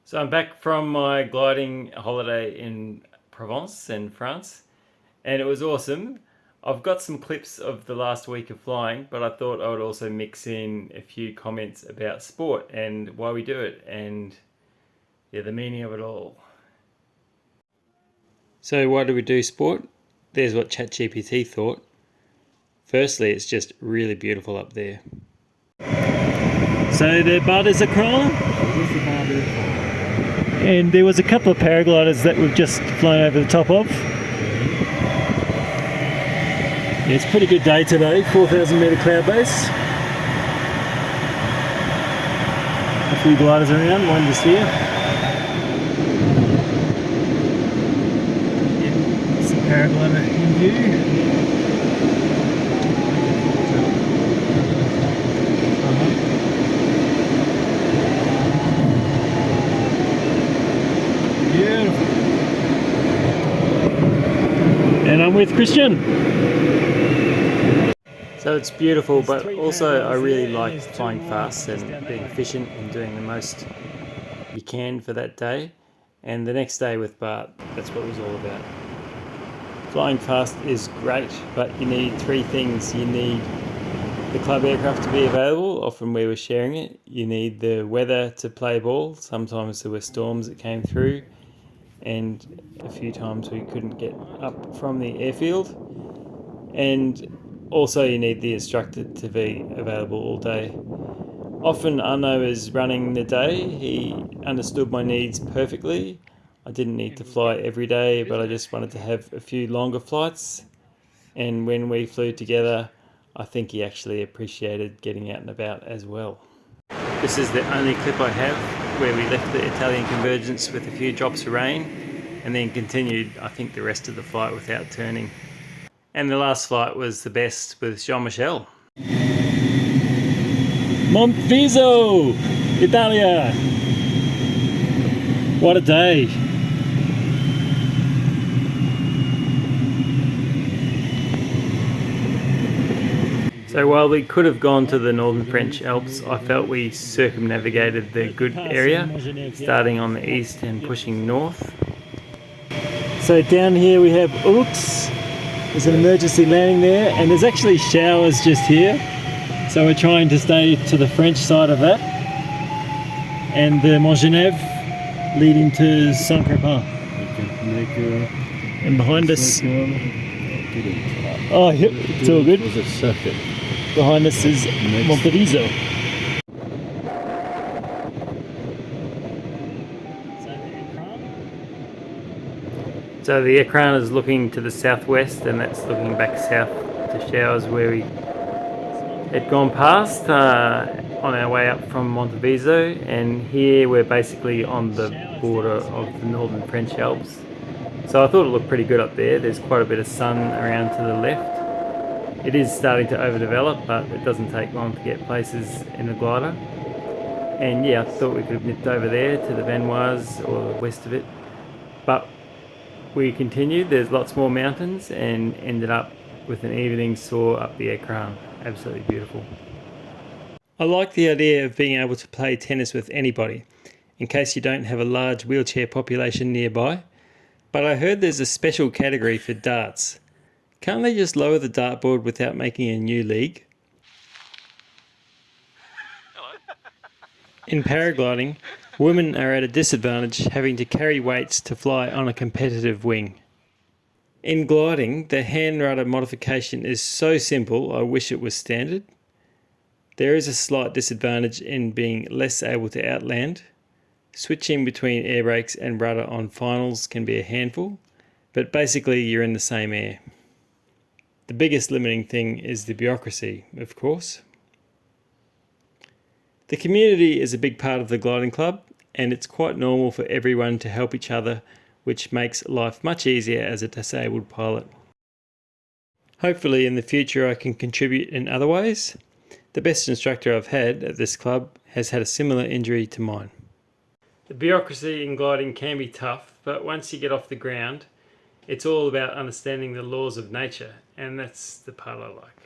So I'm back from my gliding holiday in Provence in France, and it was awesome. I've got some clips of the last week of flying, but I thought I would also mix in a few comments about sport and why we do it and the meaning of it all. So why do we do sport? There's what ChatGPT thought. Firstly, it's just really beautiful up there. So the Bar des Écrins, and there was a couple of paragliders that we've just flown over the top of. Yeah, it's a pretty good day today, 4,000 metre cloud base. A few gliders around, one just here. Yeah, some paraglider in view. Beautiful. And I'm with Christian. So it's beautiful, but also I really like flying fast and being efficient and doing the most you can for that day. And the next day with Bart, that's what it was all about. Flying fast is great, but you need three things. You need the club aircraft to be available, often we were sharing it. You need the weather to play ball. Sometimes there were storms that came through, and a few times we couldn't get up from the airfield. And also you need the instructor to be available all day. Often Arno is running the day. He understood my needs perfectly. I didn't need to fly every day, but I just wanted to have a few longer flights. And when we flew together, I think he actually appreciated getting out and about as well. This is the only clip I have where we left the Italian convergence with a few drops of rain and then continued, I think, the rest of the flight without turning. And the last flight was the best with Jean-Michel. Monteviso, Italia. What a day. So while we could have gone to the northern French Alps, I felt we circumnavigated the good area, starting on the east and pushing north. So down here we have Ux. There's an emergency landing there, and there's actually showers just here. So we're trying to stay to the French side of that. And the Montgenèvre leading to Saint-Crepin. And behind us... Oh, yep, it's all good. Behind us is Monteviso. So the Écrin is looking to the southwest, and that's looking back south to showers where we had gone past on our way up from Monteviso. And here we're basically on the border of the northern French Alps. So I thought it looked pretty good up there. There's quite a bit of sun around to the left. It is starting to overdevelop, but it doesn't take long to get places in the glider. And yeah, I thought we could have nipped over there to the Vanoise or west of it. But we continued, there's lots more mountains, and ended up with an evening soar up the Écrin. Absolutely beautiful. I like the idea of being able to play tennis with anybody, in case you don't have a large wheelchair population nearby. But I heard there's a special category for darts. Can't they just lower the dartboard without making a new league? Hello. In paragliding, women are at a disadvantage having to carry weights to fly on a competitive wing. In gliding, the hand rudder modification is so simple I wish it was standard. There is a slight disadvantage in being less able to outland. Switching between air brakes and rudder on finals can be a handful, but basically you're in the same air. The biggest limiting thing is the bureaucracy, of course. The community is a big part of the gliding club, and it's quite normal for everyone to help each other, which makes life much easier as a disabled pilot. Hopefully in the future I can contribute in other ways. The best instructor I've had at this club has had a similar injury to mine. The bureaucracy in gliding can be tough, but once you get off the ground, it's all about understanding the laws of nature, and that's the part I like.